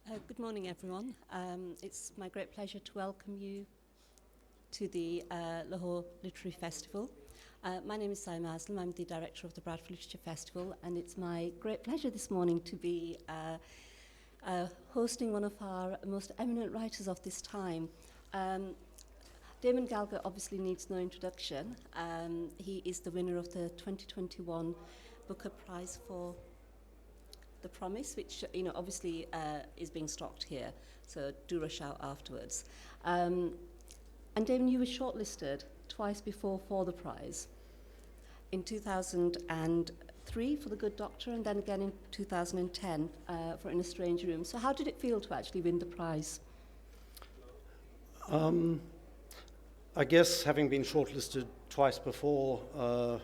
Good morning, everyone. It's my great pleasure to welcome you to the LAHORE Literary Festival. My name is Syima Aslam. I'm the director of the Bradford Literature Festival, and it's my great pleasure this morning to be hosting one of our most eminent writers of this time. Damon Galgut obviously needs no introduction. He is the winner of the 2021 Booker Prize for The Promise, which obviously is being stocked here, so do rush out afterwards. And Damon, you were shortlisted twice before for the prize. In 2003 for The Good Doctor, and then again in 2010 for In a Strange Room. So how did it feel to actually win the prize? I guess having been shortlisted twice before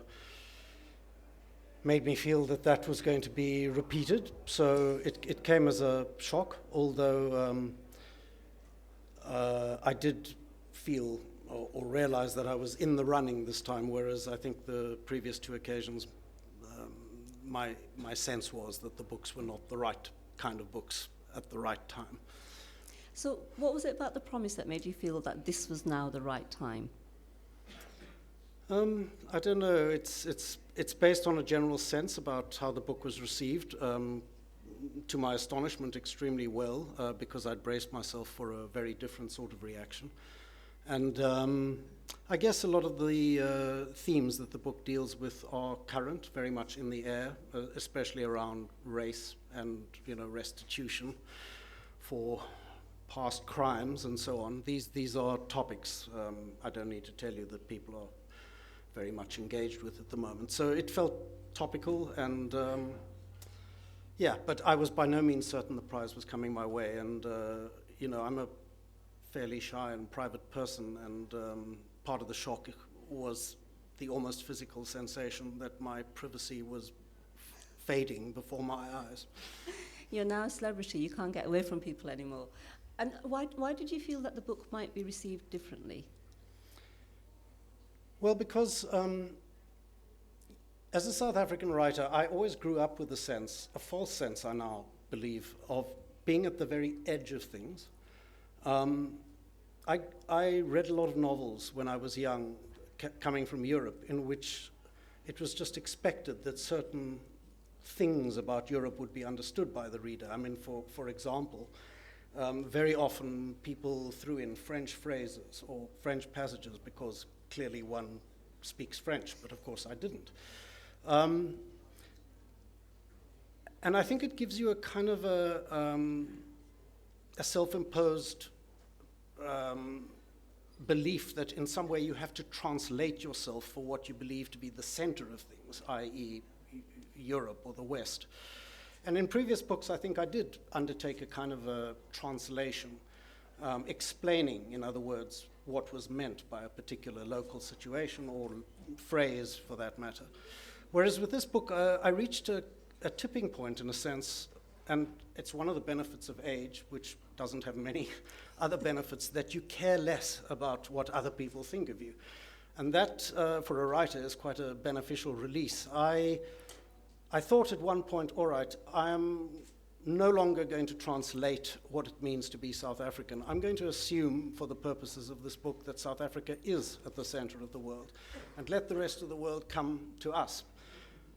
made me feel that that was going to be repeated. So it came as a shock, although I did feel or realize that I was in the running this time, whereas I think the previous two occasions, my sense was that the books were not the right kind of books at the right time. So what was it about The Promise that made you feel that this was now the right time? I don't know. It's based on a general sense about how the book was received. To my astonishment, extremely well, because I'd braced myself for a very different sort of reaction. And I guess a lot of the themes that the book deals with are current, very much in the air, especially around race and restitution for past crimes and so on. These are topics I don't need to tell you that people are very much engaged with at the moment. So it felt topical, and but I was by no means certain the prize was coming my way. And I'm a fairly shy and private person, and part of the shock was the almost physical sensation that my privacy was fading before my eyes. You're now a celebrity. You can't get away from people anymore. And why did you feel that the book might be received differently? Well, because as a South African writer, I always grew up with a false sense, I now believe, of being at the very edge of things. I read a lot of novels when I was young, coming from Europe, in which it was just expected that certain things about Europe would be understood by the reader. I mean, for example, very often people threw in French phrases or French passages because clearly one speaks French, but of course I didn't. And I think it gives you a kind of a self-imposed belief that in some way you have to translate yourself for what you believe to be the center of things, i.e. Europe or the West. And in previous books, I think I did undertake a kind of a translation, explaining, in other words, what was meant by a particular local situation or phrase, for that matter. Whereas with this book, I reached a tipping point, in a sense, and it's one of the benefits of age, which doesn't have many other benefits, that you care less about what other people think of you. And that, for a writer, is quite a beneficial release. I thought at one point, all right, I am no longer going to translate what it means to be South African. I'm going to assume, for the purposes of this book, that South Africa is at the center of the world, and let the rest of the world come to us.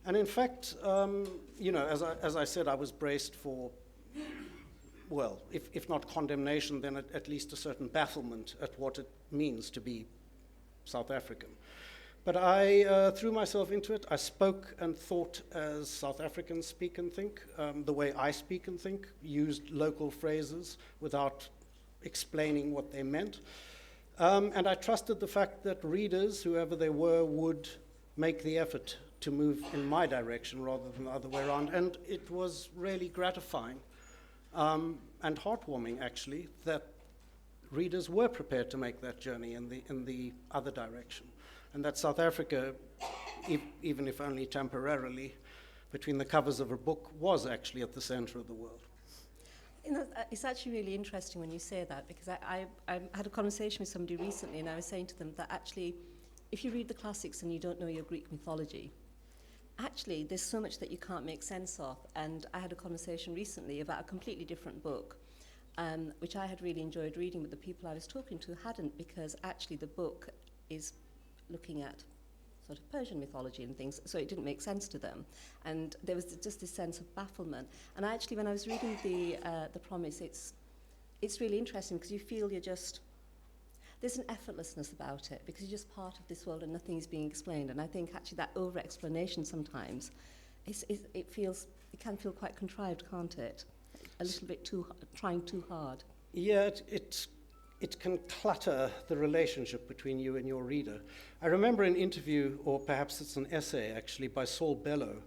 And in fact, as I said, I was braced for, well, if not condemnation, then at least a certain bafflement at what it means to be South African. But I threw myself into it. I spoke and thought as South Africans speak and think, the way I speak and think, used local phrases without explaining what they meant. And I trusted the fact that readers, whoever they were, would make the effort to move in my direction rather than the other way around. And it was really gratifying and heartwarming, actually, that readers were prepared to make that journey in the other direction. And that South Africa, even if only temporarily, between the covers of a book, was actually at the center of the world. It's actually really interesting when you say that, because I had a conversation with somebody recently, and I was saying to them that actually, if you read the classics and you don't know your Greek mythology, actually there's so much that you can't make sense of. And I had a conversation recently about a completely different book, which I had really enjoyed reading, but the people I was talking to hadn't, because actually the book is looking at sort of Persian mythology and things, so it didn't make sense to them. And there was just this sense of bafflement. And actually, when I was reading the Promise, it's really interesting, because you feel there's an effortlessness about it, because you're just part of this world and nothing is being explained. And I think actually that over-explanation sometimes, it can feel quite contrived, can't it? A little bit trying too hard. Yeah, it can clutter the relationship between you and your reader. I remember an interview, or perhaps it's an essay actually, by Saul Bellow,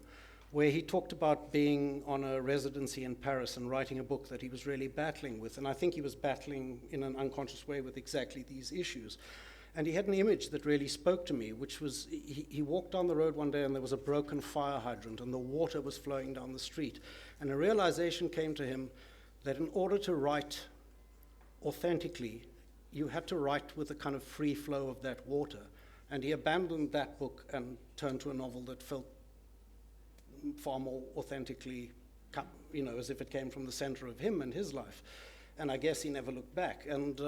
where he talked about being on a residency in Paris and writing a book that he was really battling with. And I think he was battling in an unconscious way with exactly these issues. And he had an image that really spoke to me, which was he walked down the road one day and there was a broken fire hydrant and the water was flowing down the street. And a realization came to him that in order to write authentically, you had to write with a kind of free flow of that water. And he abandoned that book and turned to a novel that felt far more authentically, as if it came from the center of him and his life. And I guess he never looked back. And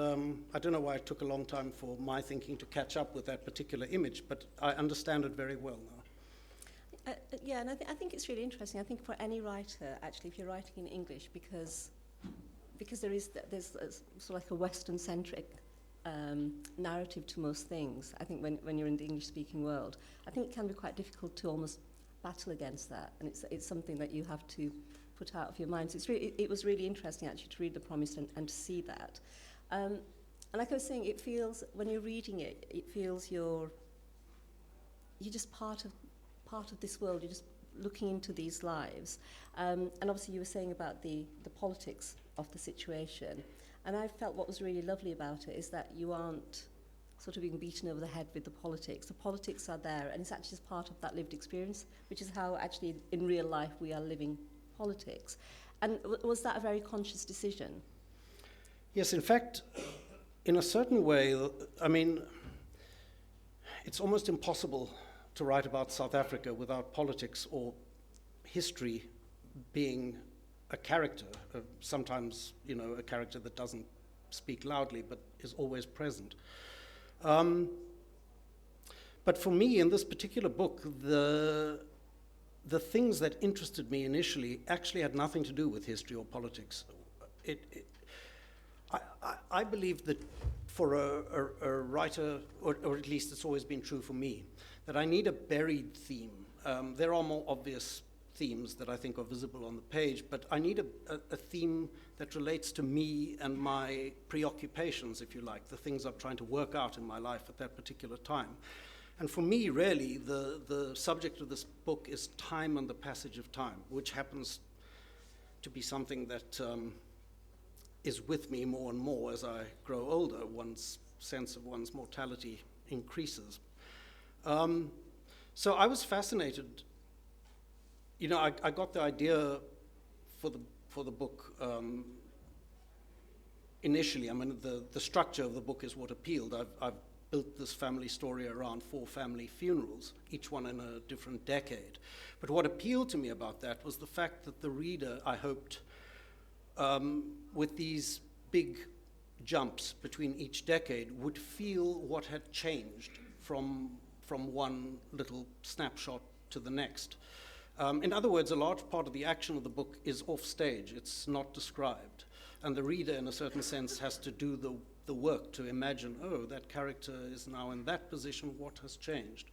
I don't know why it took a long time for my thinking to catch up with that particular image, but I understand it very well now. Yeah, and I think it's really interesting. I think for any writer, actually, if you're writing in English, because there's sort of like a Western-centric narrative to most things. I think when you're in the English-speaking world, I think it can be quite difficult to almost battle against that, and it's something that you have to put out of your mind. So it was really interesting actually to read The Promise and to see that. And like I was saying, it feels, when you're reading it, it feels you're just part of this world. You're just looking into these lives. And obviously you were saying about the politics of the situation. And I felt what was really lovely about it is that you aren't sort of being beaten over the head with the politics. The politics are there, and it's actually just part of that lived experience, which is how actually in real life we are living politics. And was that a very conscious decision? Yes, in fact, in a certain way, I mean, it's almost impossible to write about South Africa without politics or history being a character, sometimes, a character that doesn't speak loudly but is always present. But for me, in this particular book, the things that interested me initially actually had nothing to do with history or politics. I believe that for a writer, or at least it's always been true for me, that I need a buried theme. There are more obvious themes that I think are visible on the page, but I need a theme that relates to me and my preoccupations, if you like, the things I'm trying to work out in my life at that particular time. And for me, really, the subject of this book is time and the passage of time, which happens to be something that is with me more and more as I grow older. One's sense of one's mortality increases. So I was fascinated. I got the idea for the book initially. I mean, the structure of the book is what appealed. I've built this family story around 4 family funerals, each one in a different decade. But what appealed to me about that was the fact that the reader, I hoped, with these big jumps between each decade, would feel what had changed from one little snapshot to the next. In other words, a large part of the action of the book is off stage. It's not described. And the reader, in a certain sense, has to do the work to imagine, oh, that character is now in that position, what has changed?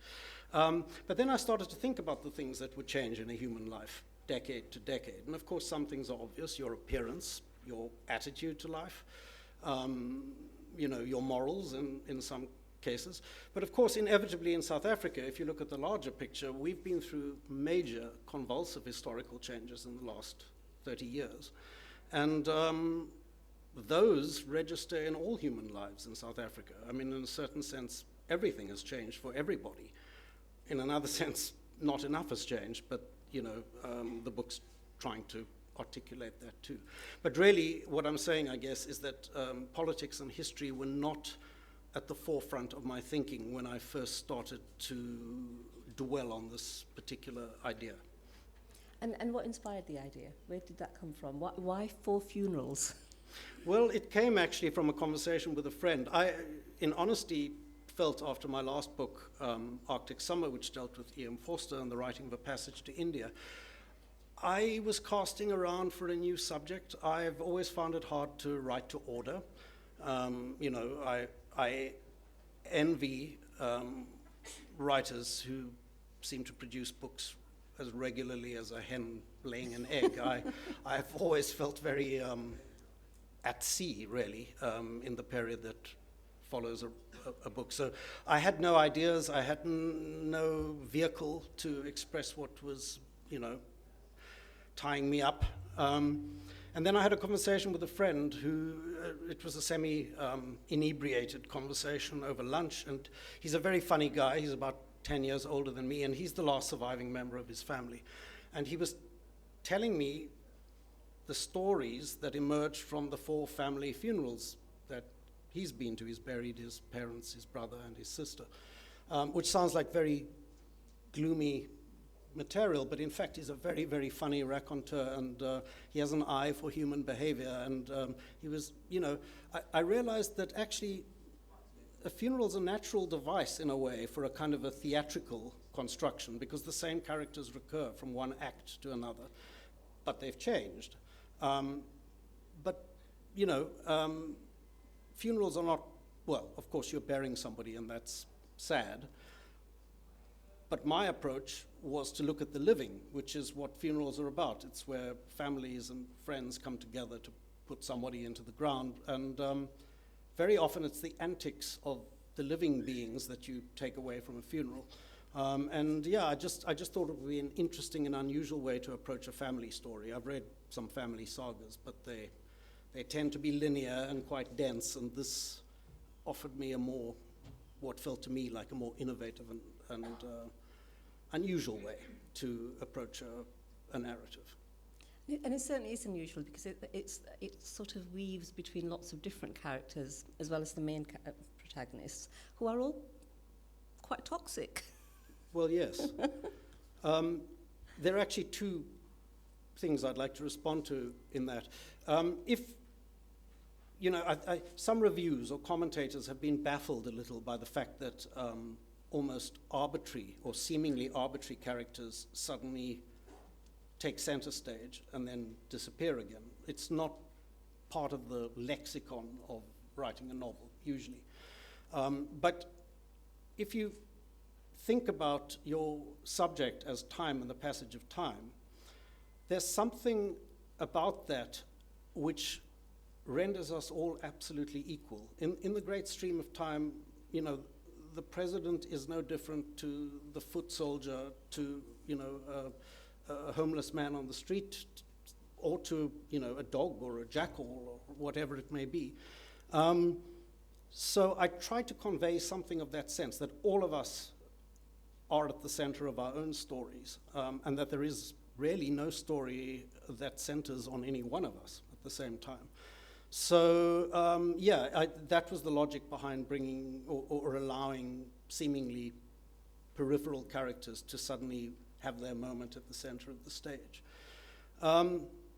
But then I started to think about the things that would change in a human life, decade to decade. And of course, some things are obvious: your appearance, your attitude to life, your morals in some cases. But of course, inevitably in South Africa, if you look at the larger picture, we've been through major convulsive historical changes in the last 30 years. And those register in all human lives in South Africa. I mean, in a certain sense, everything has changed for everybody. In another sense, not enough has changed, but the book's trying to articulate that too. But really, what I'm saying, I guess, is that politics and history were not at the forefront of my thinking when I first started to dwell on this particular idea. And what inspired the idea? Where did that come from? Why 4 funerals? Well, it came actually from a conversation with a friend. I, in honesty, felt after my last book, Arctic Summer, which dealt with E.M. Forster and the writing of A Passage to India, I was casting around for a new subject. I've always found it hard to write to order. I envy writers who seem to produce books as regularly as a hen laying an egg. I've always felt very at sea, really, in the period that follows a book. So I had no ideas, I had no vehicle to express what was, tying me up. And then I had a conversation with a friend who, it was a semi-inebriated conversation over lunch, and he's a very funny guy. He's about 10 years older than me, and he's the last surviving member of his family. And he was telling me the stories that emerged from the 4 family funerals that he's been to. He's buried his parents, his brother, and his sister, which sounds like very gloomy material, but in fact he's a very, very funny raconteur, and he has an eye for human behavior. And he was, I realized that actually a funeral is a natural device in a way for a kind of a theatrical construction, because the same characters recur from one act to another, but they've changed. Funerals are not, well, of course you're burying somebody and that's sad, but my approach was to look at the living, which is what funerals are about. It's where families and friends come together to put somebody into the ground, and very often it's the antics of the living beings that you take away from a funeral. I just thought it would be an interesting and unusual way to approach a family story. I've read some family sagas, but they tend to be linear and quite dense, and this offered me what felt to me like a more innovative and unusual way to approach a narrative. And it certainly is unusual, because it sort of weaves between lots of different characters, as well as the main protagonists, who are all quite toxic. Well, yes. There are actually 2 things I'd like to respond to in that. Some reviews or commentators have been baffled a little by the fact that almost arbitrary or seemingly arbitrary characters suddenly take center stage and then disappear again. It's not part of the lexicon of writing a novel, usually. But if you think about your subject as time and the passage of time, there's something about that which renders us all absolutely equal. In the great stream of time, the president is no different to the foot soldier, to a homeless man on the street, or to a dog or a jackal or whatever it may be. So I try to convey something of that sense, that all of us are at the center of our own stories, and that there is really no story that centers on any one of us at the same time. So that was the logic behind bringing or allowing seemingly peripheral characters to suddenly have their moment at the center of the stage.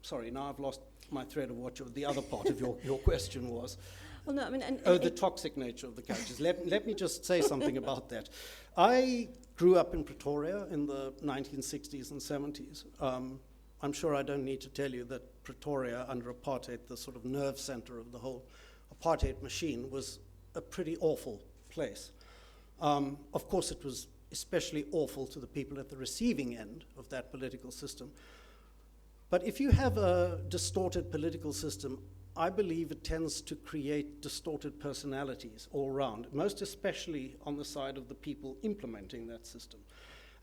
Sorry, now I've lost my thread of what the other part of your question was. Well, no, I mean, the toxic nature of the characters. Let me just say something about that. I grew up in Pretoria in the 1960s and 70s. I'm sure I don't need to tell you that Pretoria, under apartheid, the sort of nerve center of the whole apartheid machine, was a pretty awful place. Of course, it was especially awful to the people at the receiving end of that political system. But if you have a distorted political system, I believe it tends to create distorted personalities all around, most especially on the side of the people implementing that system.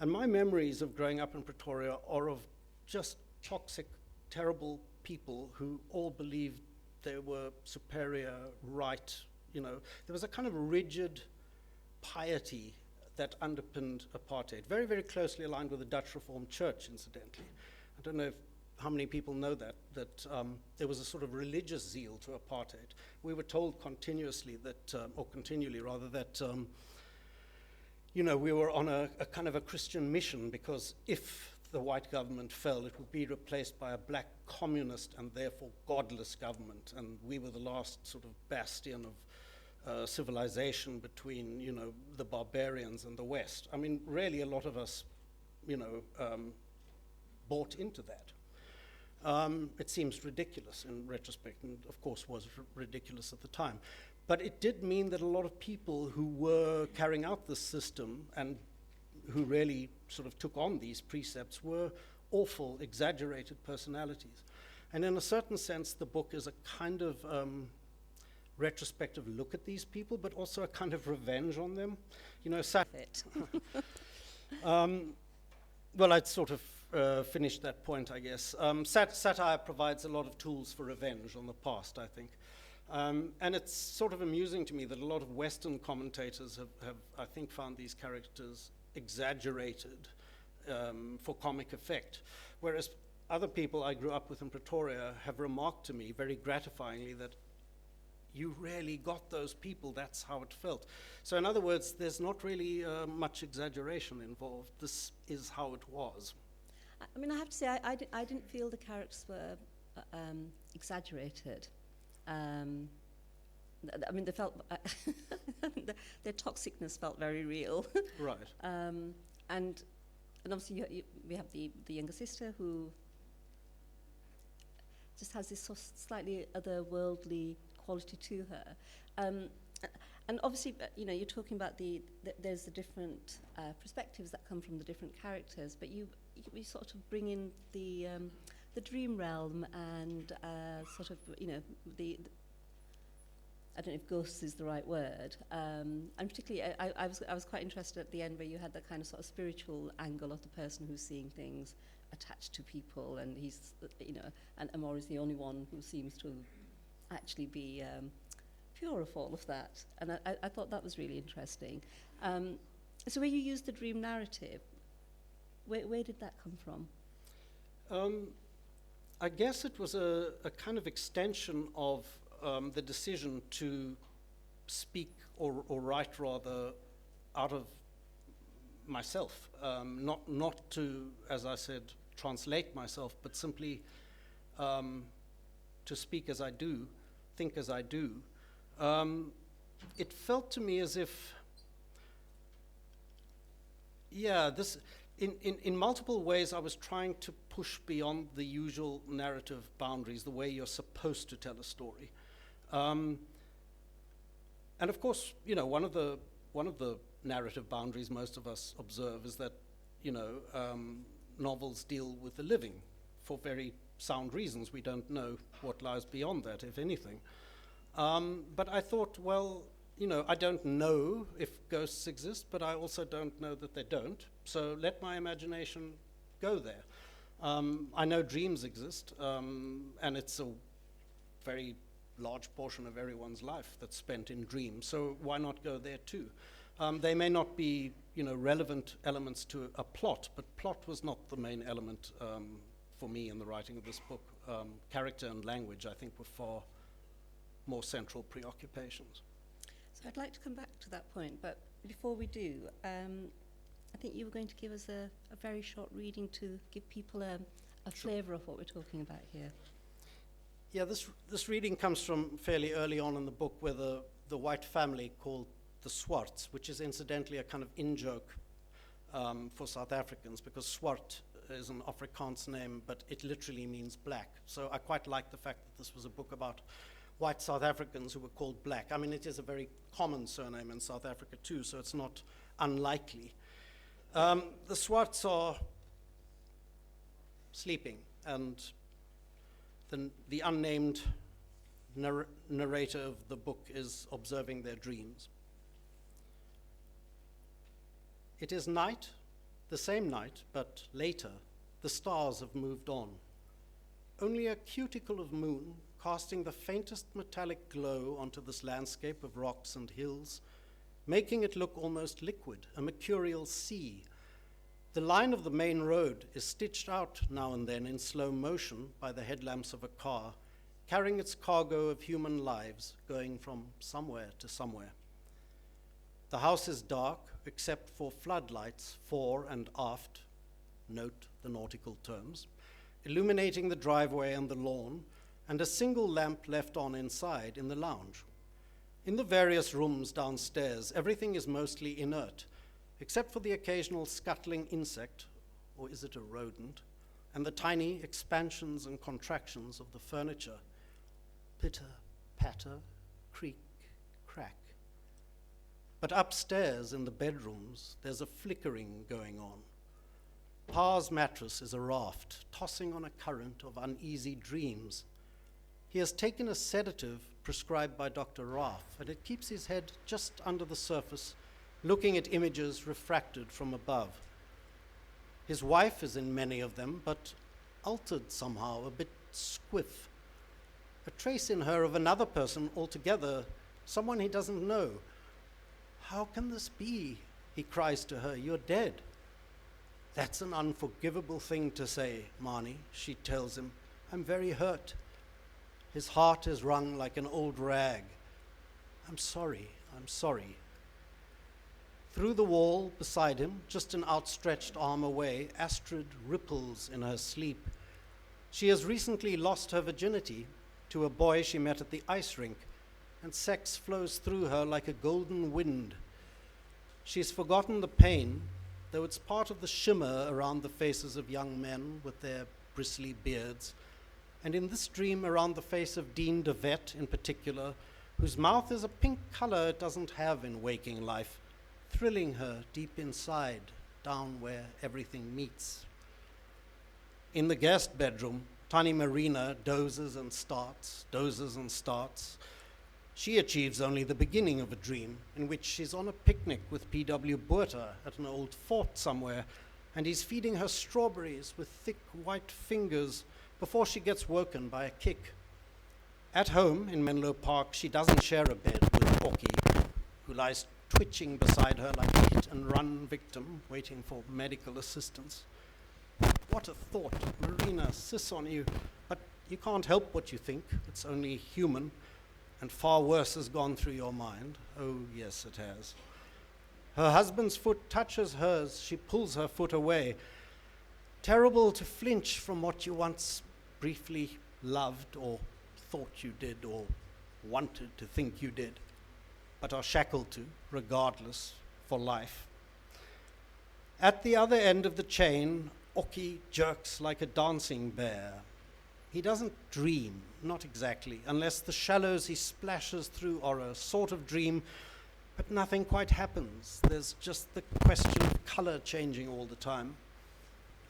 And my memories of growing up in Pretoria are of just toxic, terrible people who all believed they were superior, right. There was a kind of rigid piety that underpinned apartheid, very, very closely aligned with the Dutch Reformed Church, incidentally. I don't know how many people know that there was a sort of religious zeal to apartheid. We were told continuously that, or continually rather, that we were on a kind of a Christian mission, because if the white government fell, it would be replaced by a black communist and therefore godless government, and we were the last sort of bastion of civilization between, you know, the barbarians and the West. I mean, really, a lot of us, you know, bought into that. It seems ridiculous in retrospect, and of course was ridiculous at the time. But it did mean that a lot of people who were carrying out this system and who really sort of took on these precepts were awful, exaggerated personalities. And in a certain sense, the book is a kind of retrospective look at these people, but also a kind of revenge on them. You know, well, I'd sort of finished that point, I guess. Satire provides a lot of tools for revenge on the past, I think. And it's sort of amusing to me that a lot of Western commentators have I think, found these characters exaggerated for comic effect, whereas other people I grew up with in Pretoria have remarked to me very gratifyingly that you really got those people, that's how it felt. So in other words, there's not really much exaggeration involved. This is how it was. I mean, I have to say, I didn't feel the characters were exaggerated. I mean, they felt, their toxicness felt very real. Right. And obviously we have the younger sister who just has this sort of slightly otherworldly quality to her. And obviously, you know, you're talking about there's the different perspectives that come from the different characters, but you sort of bring in the dream realm and sort of, you know, I don't know if ghosts is the right word, and particularly I was quite interested at the end where you had that kind of sort of spiritual angle of the person who's seeing things attached to people, and he's, you know, and Amor is the only one who seems to actually be pure of all of that, and I thought that was really interesting. So where you used the dream narrative, where did that come from? I guess it was a kind of extension of the decision to speak or write rather out of myself, not to, as I said, translate myself, but simply to speak as I do, think as I do. It felt to me as if, yeah, this, in multiple ways I was trying to push beyond the usual narrative boundaries, the way you're supposed to tell a story. And of course, you know, one of the narrative boundaries most of us observe is that, you know, novels deal with the living for very sound reasons. We don't know what lies beyond that, if anything. But I thought, well, you know, I don't know if ghosts exist, but I also don't know that they don't. So let my imagination go there. I know dreams exist, and it's a very large portion of everyone's life that's spent in dreams. So why not go there too? They may not be, you know, relevant elements to a plot, but plot was not the main element for me in the writing of this book. Character and language, I think, were far more central preoccupations. So I'd like to come back to that point, but before we do, I think you were going to give us a very short reading to give people a flavour of what we're talking about here. Yeah, this reading comes from fairly early on in the book, where the white family called the Swarts, which is incidentally a kind of in-joke for South Africans, because Swart is an Afrikaans name, but it literally means black. So I quite like the fact that this was a book about white South Africans who were called black. I mean, it is a very common surname in South Africa too, so it's not unlikely. The Swarts are sleeping, and the unnamed narrator of the book is observing their dreams. It is night, the same night, but later, the stars have moved on. Only a cuticle of moon casting the faintest metallic glow onto this landscape of rocks and hills, making it look almost liquid, a mercurial sea. The line of the main road is stitched out now and then in slow motion by the headlamps of a car, carrying its cargo of human lives, going from somewhere to somewhere. The house is dark, except for floodlights fore and aft, note the nautical terms, illuminating the driveway and the lawn, and a single lamp left on inside in the lounge. In the various rooms downstairs, everything is mostly inert, except for the occasional scuttling insect, or is it a rodent, and the tiny expansions and contractions of the furniture. Pitter, patter, creak, crack. But upstairs in the bedrooms, there's a flickering going on. Pa's mattress is a raft, tossing on a current of uneasy dreams. He has taken a sedative prescribed by Dr. Raff, and it keeps his head just under the surface, looking at images refracted from above. His wife is in many of them, but altered somehow, a bit squiff. A trace in her of another person altogether, someone he doesn't know. How can this be? He cries to her, you're dead. That's an unforgivable thing to say, Marnie, she tells him. I'm very hurt. His heart is wrung like an old rag. I'm sorry. Through the wall beside him, just an outstretched arm away, Astrid ripples in her sleep. She has recently lost her virginity to a boy she met at the ice rink, and sex flows through her like a golden wind. She's forgotten the pain, though it's part of the shimmer around the faces of young men with their bristly beards, and in this dream around the face of Dean DeVette in particular, whose mouth is a pink color it doesn't have in waking life, thrilling her deep inside, down where everything meets. In the guest bedroom, tiny Marina dozes and starts. She achieves only the beginning of a dream in which she's on a picnic with P.W. Buerta at an old fort somewhere, and he's feeding her strawberries with thick white fingers before she gets woken by a kick. At home in Menlo Park, she doesn't share a bed with Oki, who lies twitching beside her like a hit-and-run victim waiting for medical assistance. What a thought, Marina, sis on you, but you can't help what you think. It's only human, and far worse has gone through your mind. Oh, yes, it has. Her husband's foot touches hers. She pulls her foot away. Terrible to flinch from what you once briefly loved or thought you did or wanted to think you did, but are shackled to, regardless, for life. At the other end of the chain, Oki jerks like a dancing bear. He doesn't dream, not exactly, unless the shallows he splashes through are a sort of dream, but nothing quite happens. There's just the question of color changing all the time.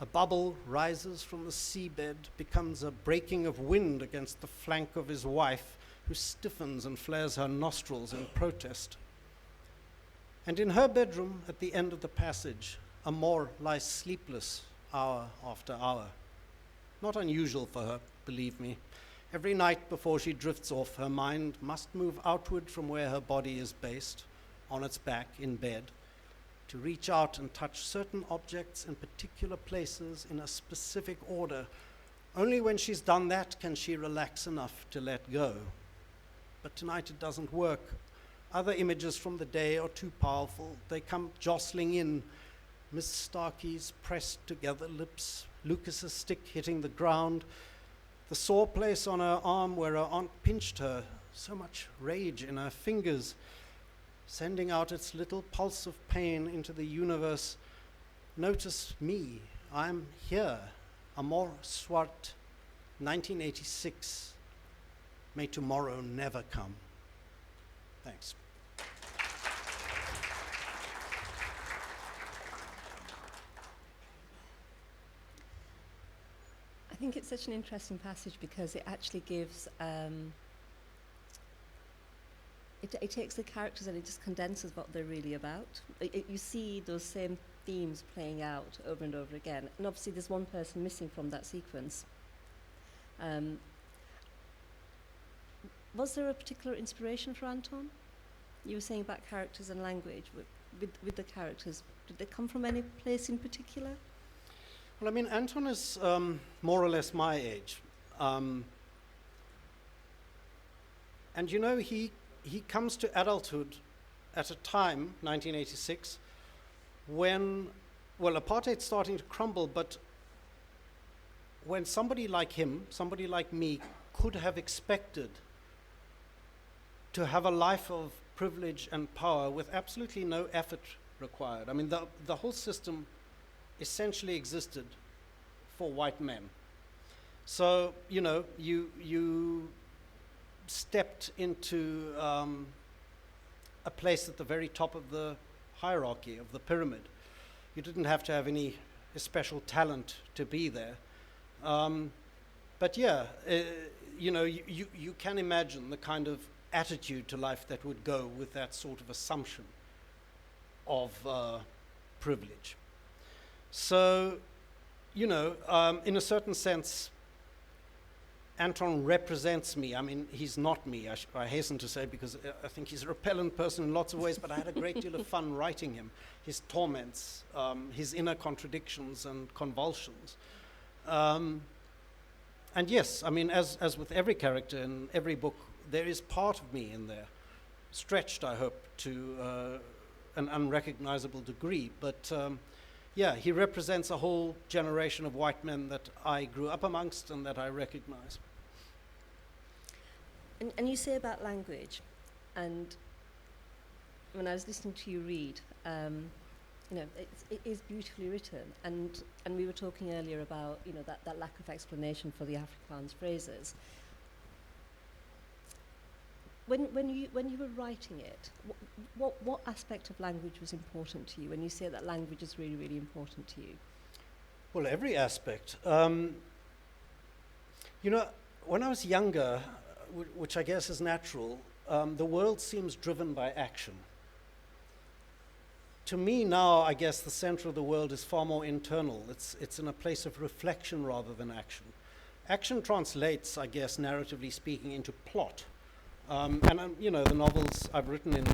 A bubble rises from the seabed, becomes a breaking of wind against the flank of his wife, who stiffens and flares her nostrils in protest. And in her bedroom, at the end of the passage, Amor lies sleepless hour after hour. Not unusual for her, believe me. Every night before she drifts off, her mind must move outward from where her body is based, on its back in bed, to reach out and touch certain objects in particular places in a specific order. Only when she's done that can she relax enough to let go. But tonight it doesn't work. Other images from the day are too powerful. They come jostling in. Miss Starkey's pressed together lips, Lucas's stick hitting the ground, the sore place on her arm where her aunt pinched her, so much rage in her fingers, sending out its little pulse of pain into the universe. Notice me, I'm here, Amor Swart, 1986. May tomorrow never come. Thanks. I think it's such an interesting passage because it actually gives, it takes the characters and it just condenses what they're really about. You see those same themes playing out over and over again. And obviously there's one person missing from that sequence. Was there a particular inspiration for Anton? You were saying about characters and language. With the characters, did they come from any place in particular? Well, I mean, Anton is more or less my age. And you know, he comes to adulthood at a time, 1986, when well, apartheid's starting to crumble, but when somebody like him, somebody like me, could have expected to have a life of privilege and power with absolutely no effort required. I mean, the whole system essentially existed for white men. So, you know, you stepped into a place at the very top of the hierarchy, of the pyramid. You didn't have to have any special talent to be there. But yeah, you know, you can imagine the kind of attitude to life that would go with that sort of assumption of privilege. So, you know, in a certain sense, Anton represents me. I mean, he's not me, I hasten to say, because I think he's a repellent person in lots of ways, but I had a great deal of fun writing him, his torments, his inner contradictions and convulsions. And yes, I mean, as with every character in every book, there is part of me in there, stretched, I hope, to an unrecognizable degree. But yeah, he represents a whole generation of white men that I grew up amongst and that I recognize. And you say about language, and when I was listening to you read, you know, it is beautifully written, and we were talking earlier about, you know, that lack of explanation for the Afrikaans phrases. When you were writing it, what aspect of language was important to you? When you say that language is really, really important to you? Well, every aspect. You know, when I was younger, which I guess is natural, the world seems driven by action. To me now, I guess the center of the world is far more internal. It's in a place of reflection rather than action. Action translates, I guess, narratively speaking, into plot. You know, the novels I've written in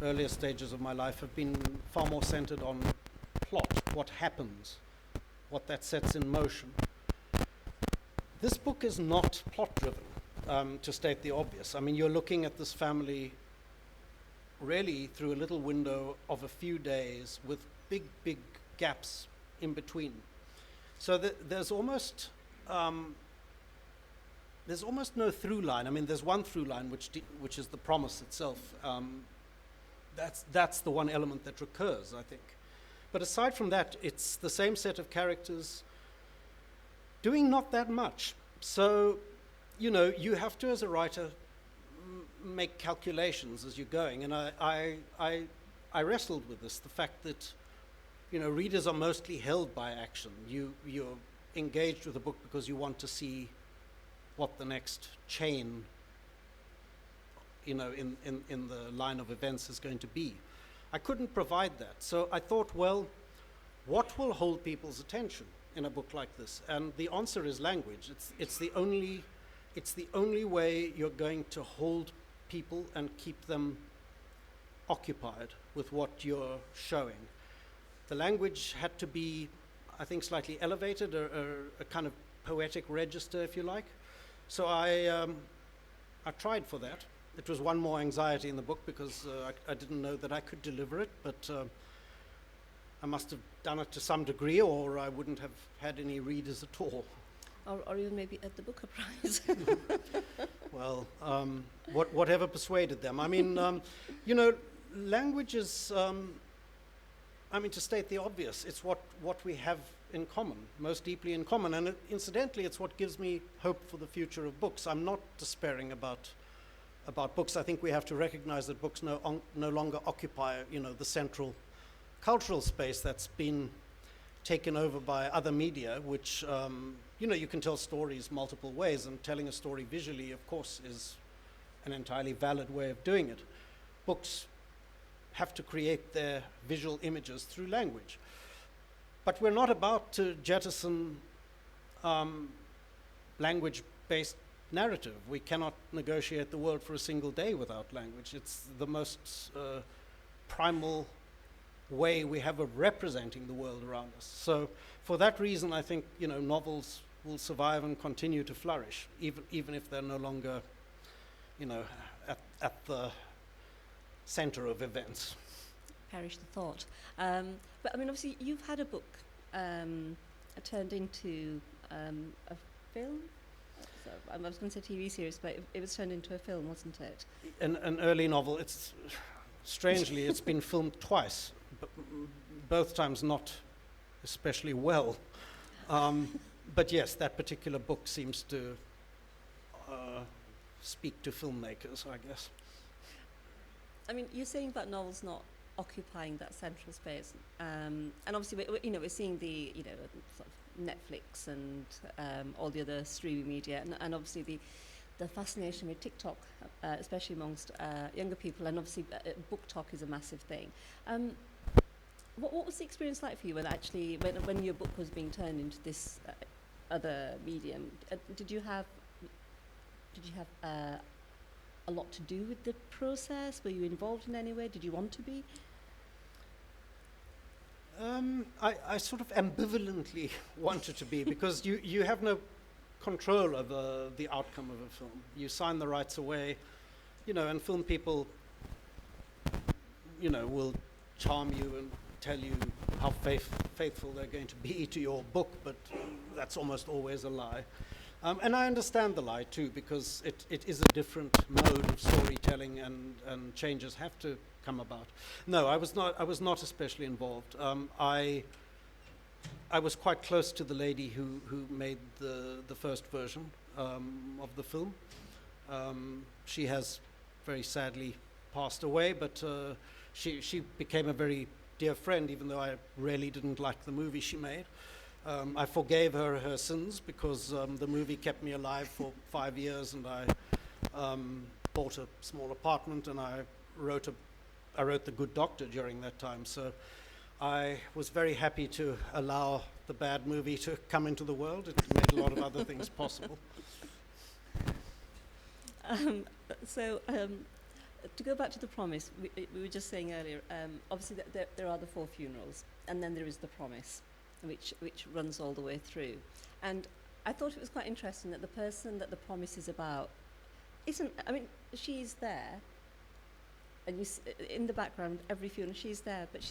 earlier stages of my life have been far more centered on plot, what happens, what that sets in motion. This book is not plot-driven, to state the obvious. I mean, you're looking at this family really through a little window of a few days with big, big gaps in between. So there's almost no through line. I mean, there's one through line, which is the promise itself. That's the one element that recurs, I think. But aside from that, it's the same set of characters doing not that much. So, you know, you have to, as a writer, make calculations as you're going. And I wrestled with this, the fact that, you know, readers are mostly held by action. You're engaged with a book because you want to see what the next chain, you know, in the line of events is going to be. I couldn't provide that. So I thought, well, what will hold people's attention in a book like this? And the answer is language. It's the only way you're going to hold people and keep them occupied with what you're showing. The language had to be, I think, slightly elevated, a kind of poetic register, if you like. So I tried for that. It was one more anxiety in the book because I didn't know that I could deliver it, but I must have done it to some degree, or I wouldn't have had any readers at all. Or even maybe at the Booker Prize. Well, whatever persuaded them. I mean, you know, language is, I mean, to state the obvious, it's what we have in common, most deeply in common. And incidentally, it's what gives me hope for the future of books. I'm not despairing about books. I think we have to recognize that books no longer occupy, you know, the central cultural space that's been taken over by other media, which, you know, you can tell stories multiple ways, and telling a story visually, of course, is an entirely valid way of doing it. Books have to create their visual images through language. But we're not about to jettison language-based narrative. We cannot negotiate the world for a single day without language. It's the most primal way we have of representing the world around us. So for that reason, I think, you know, novels will survive and continue to flourish, even if they're no longer, you know, at the center of events. perish the thought. But I mean, obviously, you've had a book turned into a film. So I was going to say TV series, but it was turned into a film, wasn't it? An early novel. It's strangely, it's been filmed twice, but both times not especially well. But yes, that particular book seems to speak to filmmakers, I guess. I mean, you're saying about novels not occupying that central space, and obviously, we're seeing the sort of Netflix and all the other streaming media, and obviously the fascination with TikTok, especially amongst younger people, and obviously book talk is a massive thing. What was the experience like for you when your book was being turned into this other medium? Did you have a lot to do with the process? Were you involved in any way? Did you want to be? I sort of ambivalently wanted to be, because you have no control over the outcome of a film. You sign the rights away, and film people, will charm you and tell you how faithful they're going to be to your book, but that's almost always a lie. And I understand the lie too, because it is a different mode of storytelling, and changes have to come about. No, I was not especially involved. I was quite close to the lady who made the first version of the film. She has very sadly passed away, but she became a very dear friend, even though I really didn't like the movie she made. I forgave her sins, because the movie kept me alive for 5 years, and I bought a small apartment, and I wrote The Good Doctor during that time. So I was very happy to allow the bad movie to come into the world. It made a lot of other things possible. To go back to the promise, we were just saying earlier, obviously there are the 4 funerals, and then there is the promise, which runs all the way through. And I thought it was quite interesting that the person that the promise is about she's there, and in the background, every funeral, she's there, but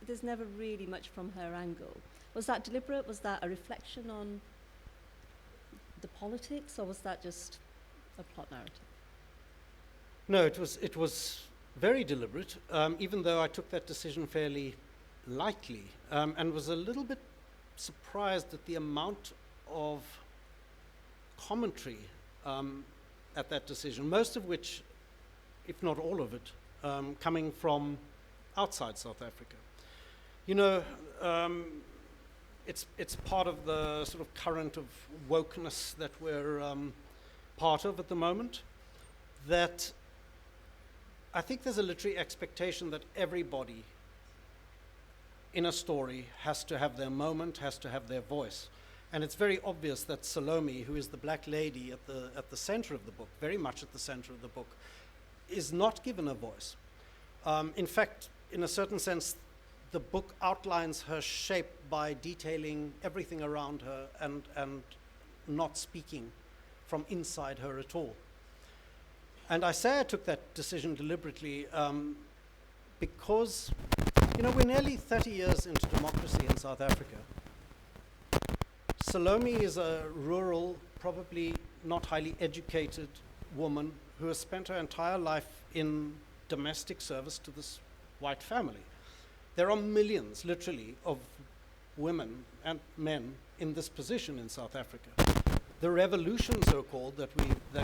there's never really much from her angle. Was that deliberate? Was that a reflection on the politics, or was that just a plot narrative? No, it was very deliberate, even though I took that decision fairly lightly, and was a little bit surprised at the amount of commentary at that decision, most of which, if not all of it, coming from outside South Africa. It's part of the sort of current of wokeness that we're part of at the moment, that I think there's a literary expectation that everybody in a story has to have their moment, has to have their voice. And it's very obvious that Salome, who is the black lady at the center of the book, very much at the center of the book, is not given a voice. In fact, in a certain sense, the book outlines her shape by detailing everything around her and not speaking from inside her at all. And I say I took that decision deliberately because, we're nearly 30 years into democracy in South Africa. Salome is a rural, probably not highly educated woman who has spent her entire life in domestic service to this white family. There are millions, literally, of women and men in this position in South Africa. The revolution, so-called, that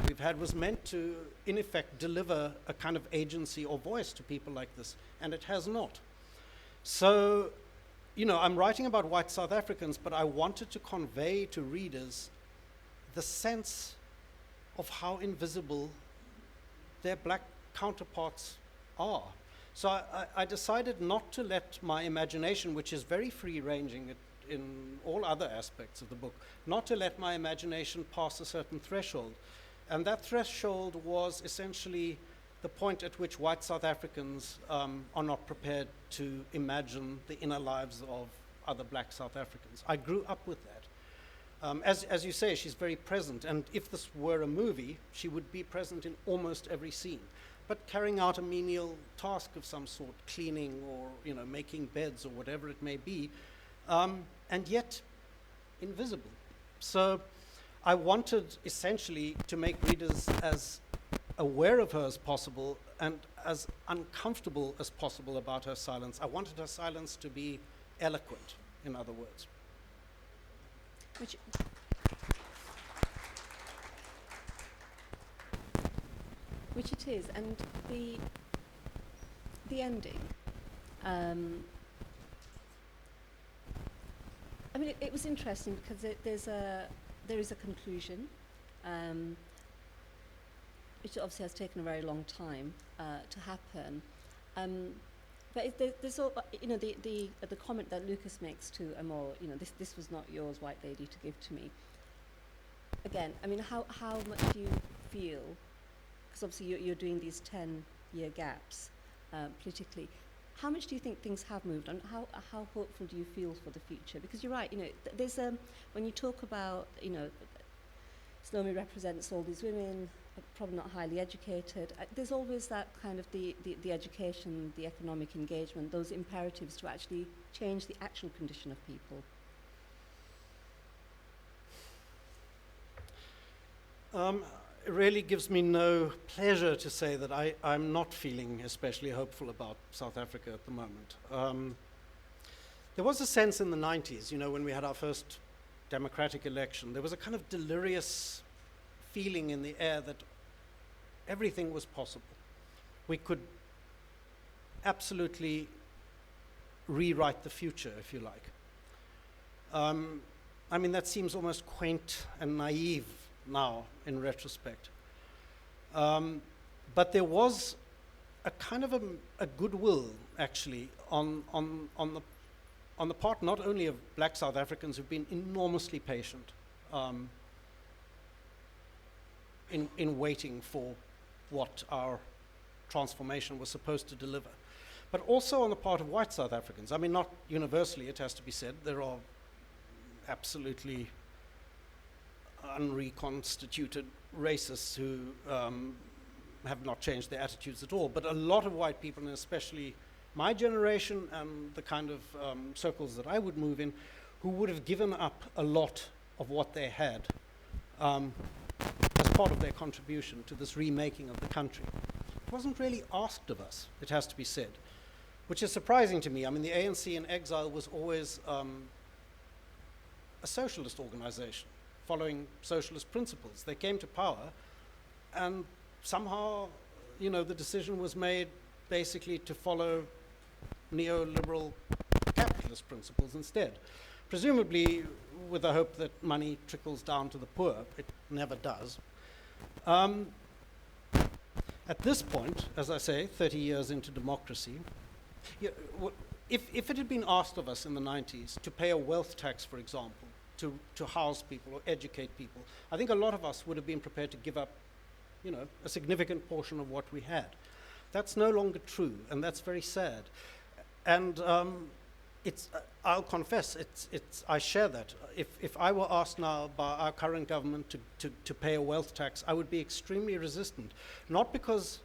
we've had was meant to, in effect, deliver a kind of agency or voice to people like this, and it has not. So, I'm writing about white South Africans, but I wanted to convey to readers the sense of how invisible their black counterparts are. So I decided not to let my imagination, which is very free-ranging in all other aspects of the book, not to let my imagination pass a certain threshold. And that threshold was essentially the point at which white South Africans are not prepared to imagine the inner lives of other black South Africans. I grew up with that. As you say, she's very present, and if this were a movie, she would be present in almost every scene. but carrying out a menial task of some sort, cleaning or making beds or whatever it may be, and yet invisible. So I wanted essentially to make readers as aware of her as possible and as uncomfortable as possible about her silence. I wanted her silence to be eloquent, in other words. Which it is, and the ending. I mean, it was interesting because there is a conclusion, which obviously has taken a very long time to happen. But there's all, the comment that Lucas makes to Amor, this was not yours, white lady, to give to me. Again, I mean, how much do you feel? Because obviously you're doing these 10-year gaps politically. How much do you think things have moved on? How hopeful do you feel for the future? Because you're right, there's when you talk about, Salome represents all these women, probably not highly educated. There's always that kind of the education, the economic engagement, those imperatives to actually change the actual condition of people. It really gives me no pleasure to say that I'm not feeling especially hopeful about South Africa at the moment. There was a sense in the 90s, when we had our first democratic election, there was a kind of delirious feeling in the air that everything was possible. We could absolutely rewrite the future, if you like. I mean, that seems almost quaint and naive now in retrospect. But there was a kind of a goodwill, actually, on the part not only of black South Africans who've been enormously patient in waiting for what our transformation was supposed to deliver, but also on the part of white South Africans. I mean, not universally, it has to be said. There are absolutely unreconstituted racists who have not changed their attitudes at all, but a lot of white people, and especially my generation and the kind of circles that I would move in, who would have given up a lot of what they had as part of their contribution to this remaking of the country. It wasn't really asked of us, it has to be said, which is surprising to me. I mean, the ANC in exile was always a socialist organization, following socialist principles. They came to power, and somehow, the decision was made basically to follow neoliberal capitalist principles instead. Presumably with the hope that money trickles down to the poor. It never does. At this point, as I say, 30 years into democracy, if it had been asked of us in the 90s to pay a wealth tax, for example, to house people or educate people, I think a lot of us would have been prepared to give up, a significant portion of what we had. That's no longer true, and that's very sad. And I'll confess, I share that. If I were asked now by our current government to pay a wealth tax, I would be extremely resistant. Not because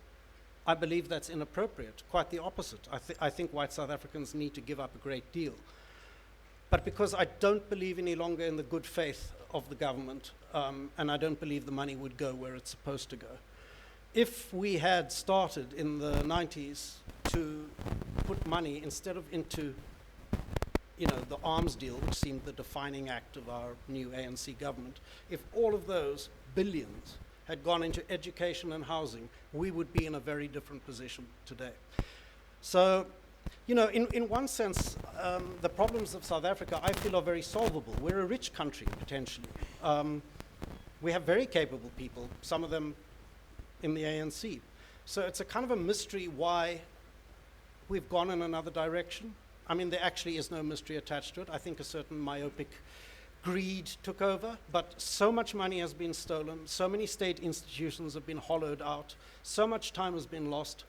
I believe that's inappropriate, quite the opposite. I think white South Africans need to give up a great deal. But because I don't believe any longer in the good faith of the government, and I don't believe the money would go where it's supposed to go. If we had started in the 90s to put money instead of into, the arms deal, which seemed the defining act of our new ANC government, if all of those billions had gone into education and housing, we would be in a very different position today. So, in one sense, the problems of South Africa, I feel, are very solvable. We're a rich country, potentially. We have very capable people, some of them in the ANC. So it's a kind of a mystery why we've gone in another direction. I mean, there actually is no mystery attached to it. I think a certain myopic greed took over, but so much money has been stolen, so many state institutions have been hollowed out, so much time has been lost,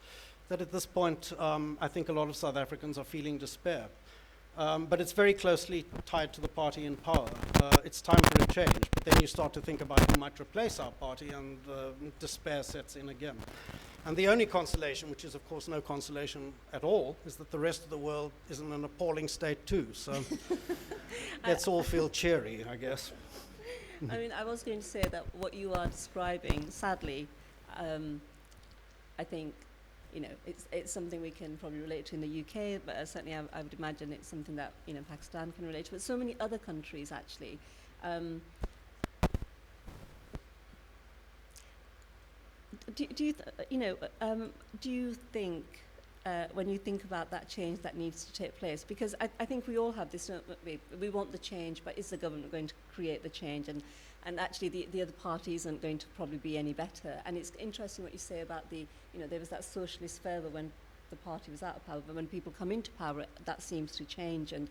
that at this point, I think a lot of South Africans are feeling despair. But it's very closely tied to the party in power. It's time for a change, but then you start to think about who might replace our party, and despair sets in again. And the only consolation, which is of course no consolation at all, is that the rest of the world is in an appalling state too. So let's all feel cheery, I guess. I mean, I was going to say that what you are describing, sadly, I think, you know, it's something we can probably relate to in the UK, but certainly I would imagine it's something that, you know, Pakistan can relate to, but so many other countries actually. Do you think, when you think about that change that needs to take place, because I think we all have this, we want the change, but is the government going to create the change? And actually the other party isn't going to probably be any better. And it's interesting what you say about there was that socialist fervour when the party was out of power, but when people come into power, that seems to change. And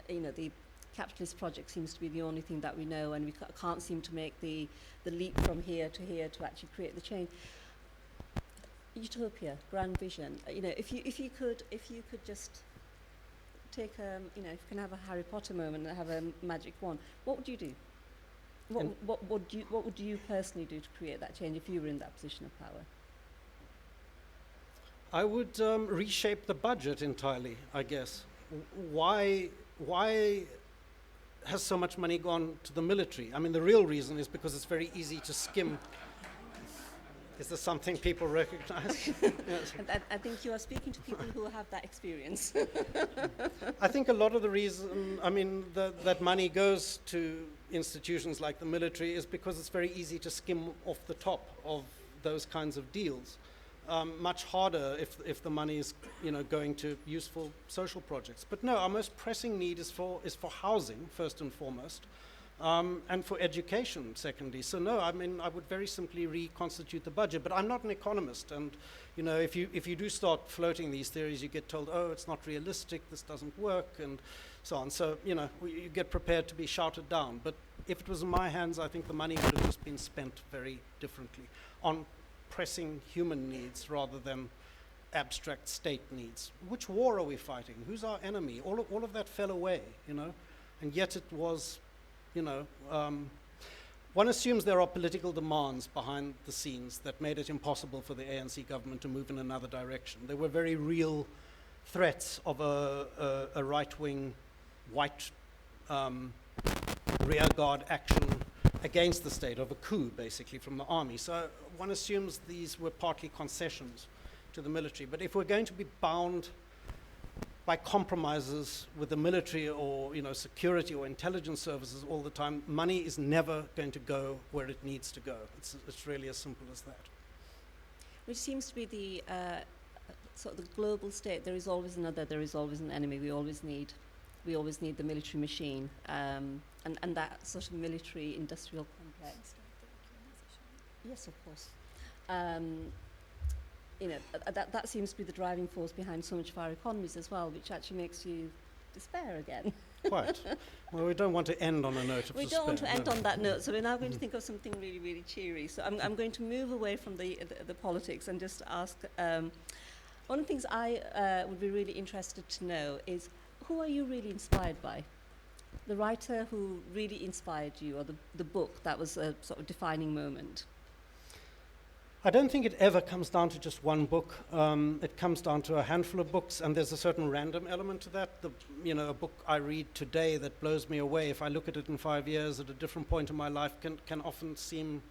the capitalist project seems to be the only thing that we know, and we can't seem to make the leap from here to actually create the change. Utopia, grand vision. If you could just take if you can have a Harry Potter moment and have a magic wand, what would you do? What would you personally do to create that change if you were in that position of power? I would reshape the budget entirely, I guess. Why has so much money gone to the military? I mean, the real reason is because it's very easy to skim. Is there something people recognize? Yes. I think you are speaking to people who have that experience. I think a lot of the reason, that money goes to institutions like the military is because it's very easy to skim off the top of those kinds of deals. Much harder if the money is, going to useful social projects. But no, our most pressing need is for housing, first and foremost. And for education, secondly. So no, I would very simply reconstitute the budget. But I'm not an economist, and if you do start floating these theories, you get told, oh, it's not realistic, this doesn't work, and so on. So you get prepared to be shouted down. But if it was in my hands, I think the money would have just been spent very differently on pressing human needs rather than abstract state needs. Which war are we fighting? Who's our enemy? All of that fell away, and yet it was. One assumes there are political demands behind the scenes that made it impossible for the ANC government to move in another direction. There were very real threats of a right-wing, white rearguard action against the state, of a coup, basically, from the army. So one assumes these were partly concessions to the military. But if we're going to be bound by compromises with the military or security or intelligence services all the time, money is never going to go where it needs to go. It's really as simple as that. Which seems to be the sort of the global state. There is always another. There is always an enemy. We always need the military machine, and that sort of military industrial complex. Yes, of course. That seems to be the driving force behind so much of our economies as well, which actually makes you despair again. Quite. Well, we don't want to end on a note of despair. We don't want to end on that note, so we're now going to think of something really, really cheery. So I'm going to move away from the politics and just ask, one of the things I would be really interested to know is, who are you really inspired by? The writer who really inspired you, or the book that was a sort of defining moment? I don't think it ever comes down to just one book. It comes down to a handful of books, and there's a certain random element to that. A book I read today that blows me away, if I look at it in 5 years at a different point in my life, can often seem,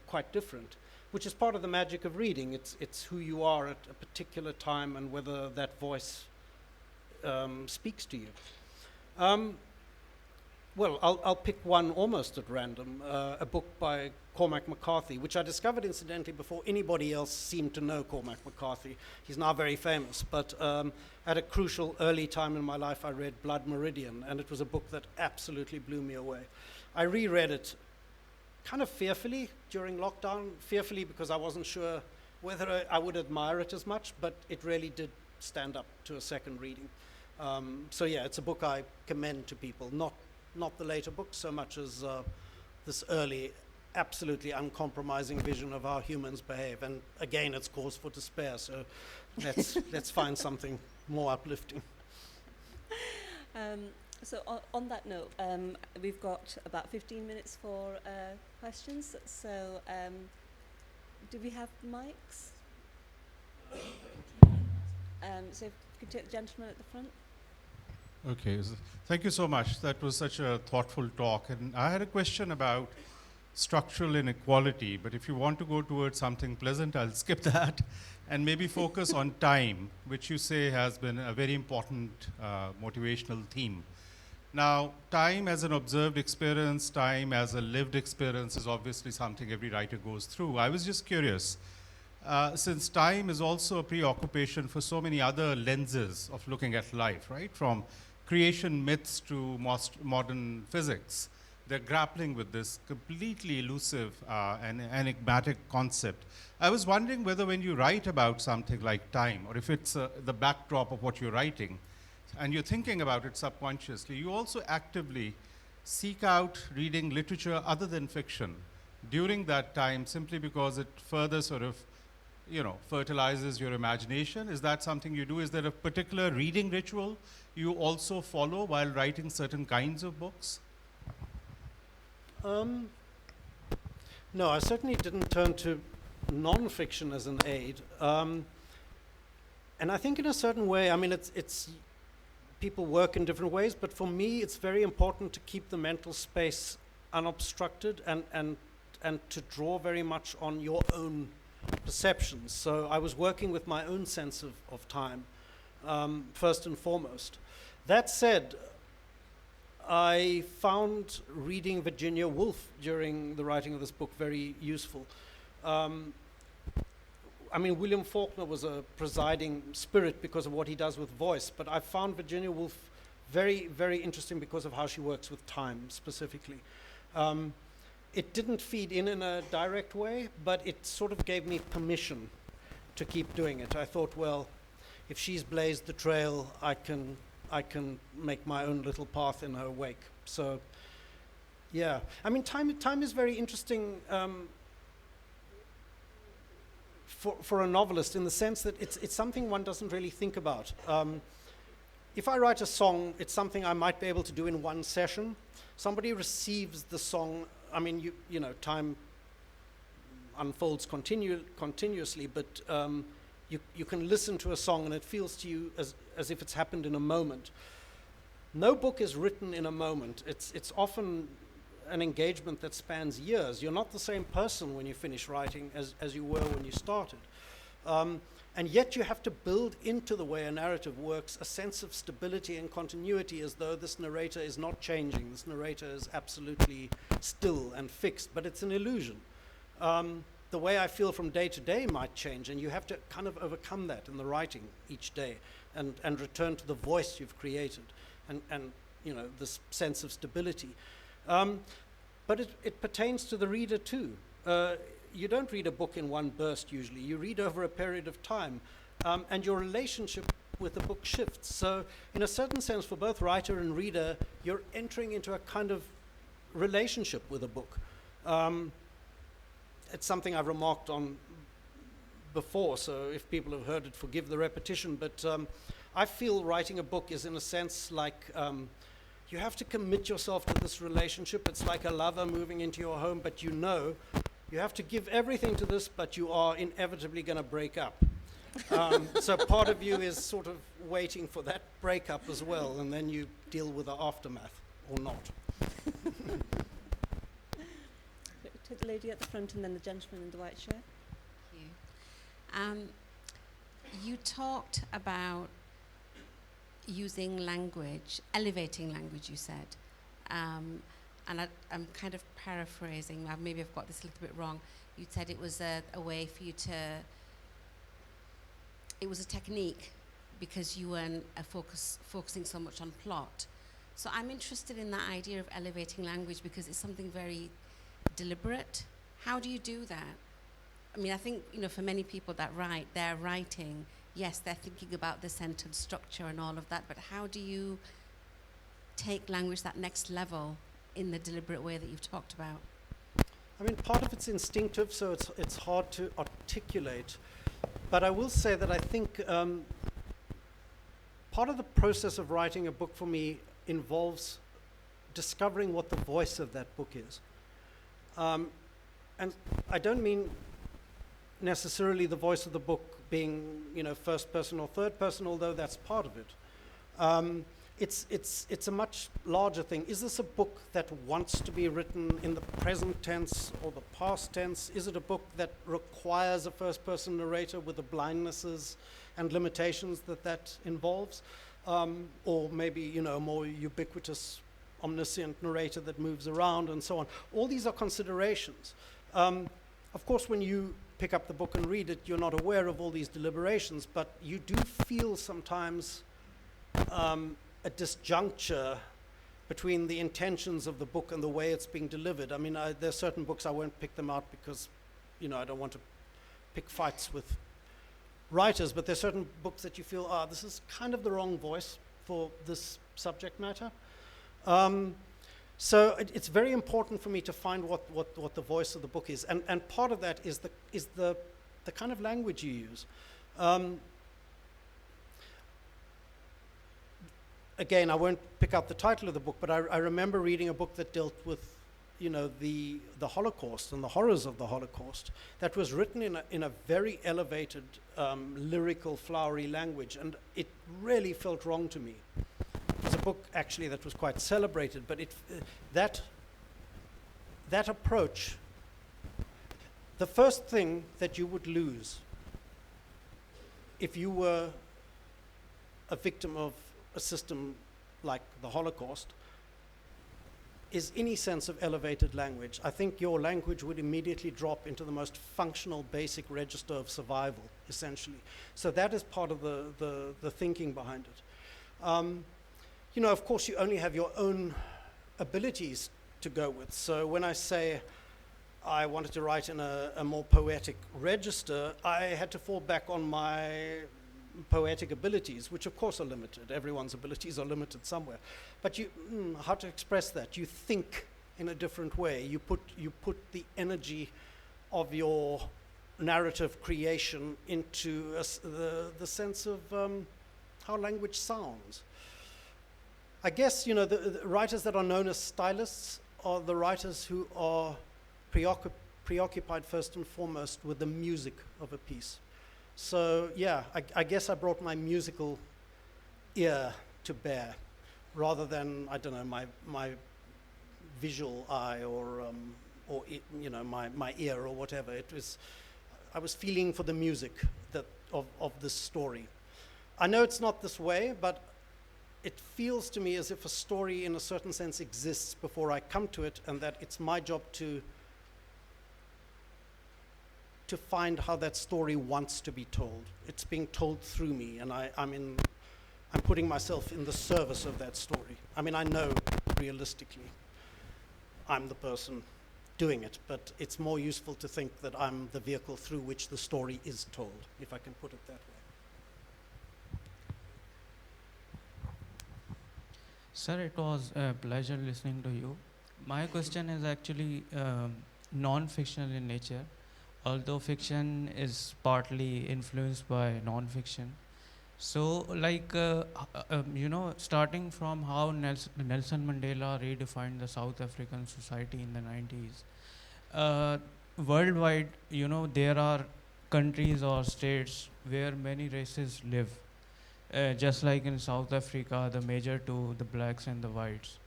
quite different, which is part of the magic of reading. It's who you are at a particular time and whether that voice speaks to you. Well, I'll pick one almost at random, a book by Cormac McCarthy, which I discovered incidentally before anybody else seemed to know Cormac McCarthy. He's now very famous, but at a crucial early time in my life I read Blood Meridian, and it was a book that absolutely blew me away. I reread it kind of fearfully during lockdown, fearfully because I wasn't sure whether I would admire it as much, but it really did stand up to a second reading. So yeah, it's a book I commend to people, not the later books so much as this early, absolutely uncompromising vision of how humans behave. And again, it's cause for despair, so let's find something more uplifting. So on that note, we've got about 15 minutes for questions. So Do we have mics? So if you could take the gentleman at the front. Okay, thank you so much. That was such a thoughtful talk. And I had a question about structural inequality, but if you want to go towards something pleasant, I'll skip that and maybe focus on time, which you say has been a very important motivational theme. Now, time as an observed experience, time as a lived experience is obviously something every writer goes through. I was just curious, since time is also a preoccupation for so many other lenses of looking at life, right? From creation myths to modern physics, they're grappling with this completely elusive and enigmatic concept. I was wondering whether when you write about something like time, or if it's the backdrop of what you're writing, and you're thinking about it subconsciously, you also actively seek out reading literature other than fiction during that time simply because it further sort of, fertilizes your imagination. Is that something you do? Is there a particular reading ritual you also follow while writing certain kinds of books? No, I certainly didn't turn to non-fiction as an aid. And I think in a certain way, I mean, it's people work in different ways, but for me, it's very important to keep the mental space unobstructed and to draw very much on your own perceptions. So I was working with my own sense of time, first and foremost. That said, I found reading Virginia Woolf during the writing of this book very useful. I mean, William Faulkner was a presiding spirit because of what he does with voice, but I found Virginia Woolf very, very interesting because of how she works with time, specifically. It didn't feed in a direct way, but it sort of gave me permission to keep doing it. I thought, well, if she's blazed the trail, I can make my own little path in her wake. So, yeah. I mean, time is very interesting for a novelist in the sense that it's something one doesn't really think about. If I write a song, it's something I might be able to do in one session. Somebody receives the song. I mean, you know, time unfolds continuously, but you can listen to a song and it feels to you as if it's happened in a moment. No book is written in a moment. It's often an engagement that spans years. You're not the same person when you finish writing as you were when you started. And yet you have to build into the way a narrative works a sense of stability and continuity, as though this narrator is not changing. This narrator is absolutely still and fixed, but it's an illusion. The way I feel from day to day might change, and you have to kind of overcome that in the writing each day and return to the voice you've created and you know, this sense of stability. But it pertains to the reader too. You don't read a book in one burst usually. You read over a period of time, and your relationship with the book shifts. So in a certain sense, for both writer and reader, you're entering into a kind of relationship with a book. It's something I've remarked on before, so if people have heard it, forgive the repetition, but I feel writing a book is in a sense like you have to commit yourself to this relationship. It's like a lover moving into your home, but you know you have to give everything to this, but you are inevitably going to break up. So part of you is sort of waiting for that breakup as well, and then you deal with the aftermath, or not. To the lady at the front and then the gentleman in the white shirt. Thank you. You talked about using language, elevating language, you said. And I'm kind of paraphrasing, maybe I've got this a little bit wrong. You said it was a way for you to, it was a technique because you weren't focusing so much on plot. So I'm interested in that idea of elevating language because it's something very deliberate. How do you do that? I mean, I think, you know, for many people that write, they're writing, yes, they're thinking about the sentence structure and all of that, but how do you take language that next level in the deliberate way that you've talked about? I mean, part of it's instinctive, so it's hard to articulate. But I will say that I think part of the process of writing a book for me involves discovering what the voice of that book is. And I don't mean necessarily the voice of the book being, first person or third person, although that's part of it. It's a much larger thing. Is this a book that wants to be written in the present tense or the past tense? Is it a book that requires a first-person narrator with the blindnesses and limitations that involves? Or maybe, a more ubiquitous, omniscient narrator that moves around and so on. All these are considerations. Of course, when you pick up the book and read it, you're not aware of all these deliberations, but you do feel sometimes a disjuncture between the intentions of the book and the way it's being delivered. I mean, there are certain books I won't pick them out because, I don't want to pick fights with writers, but there are certain books that you feel, this is kind of the wrong voice for this subject matter. So it's very important for me to find what the voice of the book is, and part of that is the kind of language you use. Again, I won't pick out the title of the book, but I remember reading a book that dealt with, the Holocaust and the horrors of the Holocaust. That was written in a very elevated, lyrical, flowery language, and it really felt wrong to me. It was a book actually that was quite celebrated, but that approach, the first thing that you would lose if you were a victim of a system like the Holocaust is any sense of elevated language. I think your language would immediately drop into the most functional, basic register of survival, essentially. So that is part of the thinking behind it. Of course, you only have your own abilities to go with. So when I say I wanted to write in a more poetic register, I had to fall back on my poetic abilities, which of course are limited. Everyone's abilities are limited somewhere. But how to express that? You think in a different way. You put the energy of your narrative creation into the sense of how language sounds. I guess, the writers that are known as stylists are the writers who are preoccupied first and foremost with the music of a piece. So, yeah, I guess I brought my musical ear to bear rather than, I don't know, my visual eye or my ear or whatever. I was feeling for the music of this story. I know it's not this way, but it feels to me as if a story in a certain sense exists before I come to it, and that it's my job to find how that story wants to be told. It's being told through me, and I'm putting myself in the service of that story. I mean, I know realistically I'm the person doing it, but it's more useful to think that I'm the vehicle through which the story is told, if I can put it that way. Sir, it was a pleasure listening to you. My question is actually non-fictional in nature, although fiction is partly influenced by non-fiction. So, starting from how Nelson Mandela redefined the South African society in the 90s, worldwide, there are countries or states where many races live. Just like in South Africa, the major two, the blacks and the whites.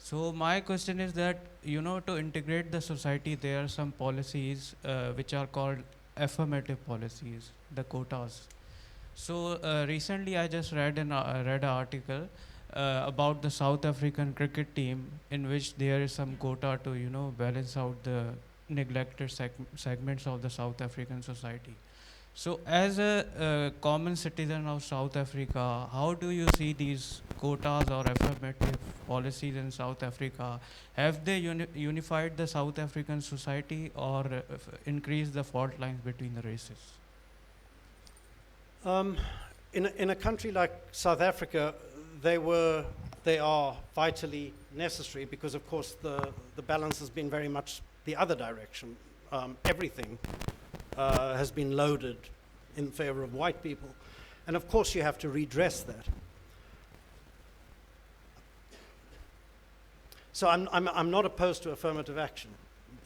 So my question is that, to integrate the society, there are some policies which are called affirmative policies, the quotas. So recently I just read an article about the South African cricket team, in which there is some quota to, balance out the neglected segments of the South African society. So as a common citizen of South Africa, how do you see these quotas or affirmative policies in South Africa? Have they unified the South African society or increased the fault lines between the races? In a country like South Africa, they are vitally necessary because, of course, the balance has been very much the other direction. Everything has been loaded in favor of white people. And of course you have to redress that. So I'm not opposed to affirmative action.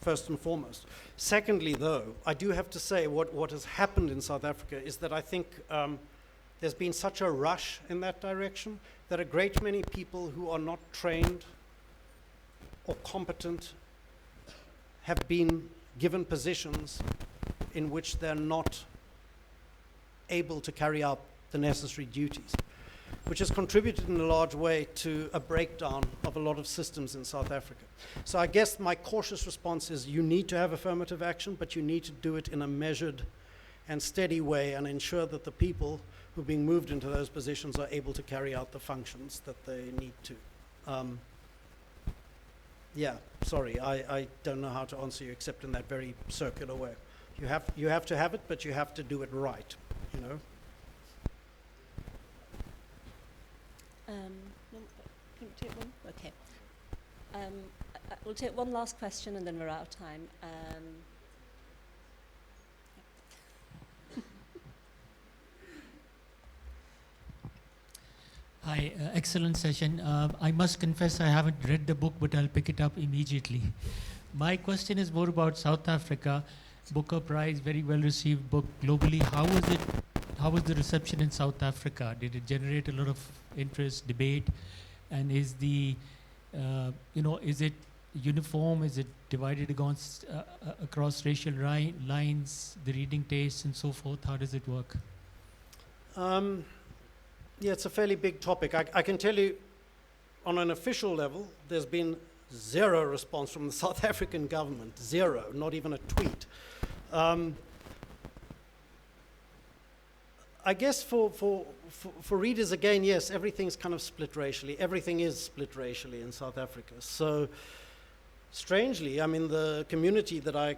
first and foremost. Secondly, though, I do have to say what has happened in South Africa is that I think there's been such a rush in that direction that a great many people who are not trained or competent have been given positions in which they're not able to carry out the necessary duties, which has contributed in a large way to a breakdown of a lot of systems in South Africa. So I guess my cautious response is you need to have affirmative action, but you need to do it in a measured and steady way and ensure that the people who are being moved into those positions are able to carry out the functions that they need to. Yeah, sorry, I don't know how to answer you except in that very circular way. You have to have it, but you have to do it right, you know. No, can we take one? Okay. We'll take one last question and then we're out of time. Hi, excellent session. I must confess I haven't read the book, but I'll pick it up immediately. My question is more about South Africa. Booker Prize, very well received book globally. How was the reception in South Africa? Did it generate a lot of interest, debate? And is the, is it uniform? Is it divided across racial lines, the reading tastes and so forth? How does it work? Yeah, it's a fairly big topic. I can tell you, on an official level, there's been zero response from the South African government. Zero, not even a tweet. I guess for readers, again, yes, everything's kind of split racially. Everything is split racially in South Africa. So, strangely, I mean, the community that I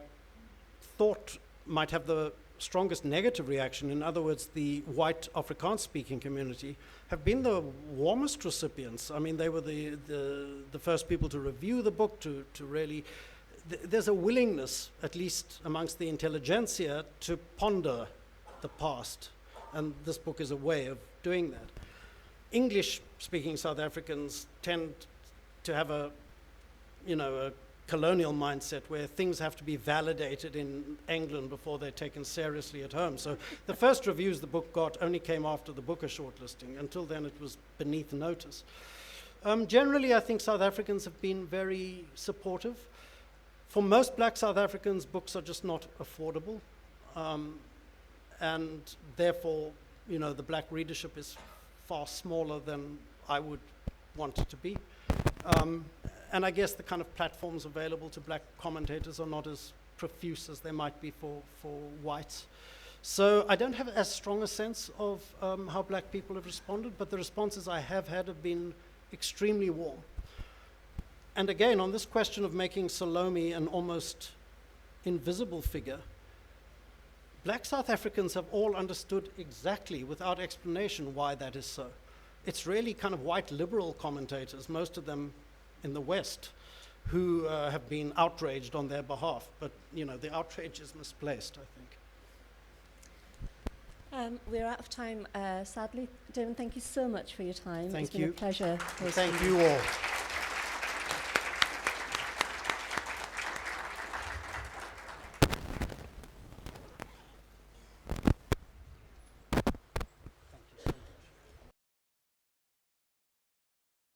thought might have the strongest negative reaction, in other words, the white Afrikaans-speaking community, have been the warmest recipients. I mean, they were the first people to review the book, to really... There's a willingness, at least amongst the intelligentsia, to ponder the past. And this book is a way of doing that. English-speaking South Africans tend to have a colonial mindset where things have to be validated in England before they're taken seriously at home. So the first reviews the book got only came after the Booker shortlisting. Until then, it was beneath notice. Generally, I think South Africans have been very supportive. For most black South Africans, books are just not affordable. And therefore, the black readership is far smaller than I would want it to be. And I guess the kind of platforms available to black commentators are not as profuse as they might be for whites. So I don't have as strong a sense of how black people have responded, but the responses I have had have been extremely warm. And again, on this question of making Salome an almost invisible figure, black South Africans have all understood exactly, without explanation, why that is so. It's really kind of white liberal commentators, most of them in the West, who have been outraged on their behalf. But, the outrage is misplaced, I think. We're out of time, sadly. Damon, thank you so much for your time. Thank It's been a pleasure. Thank you all.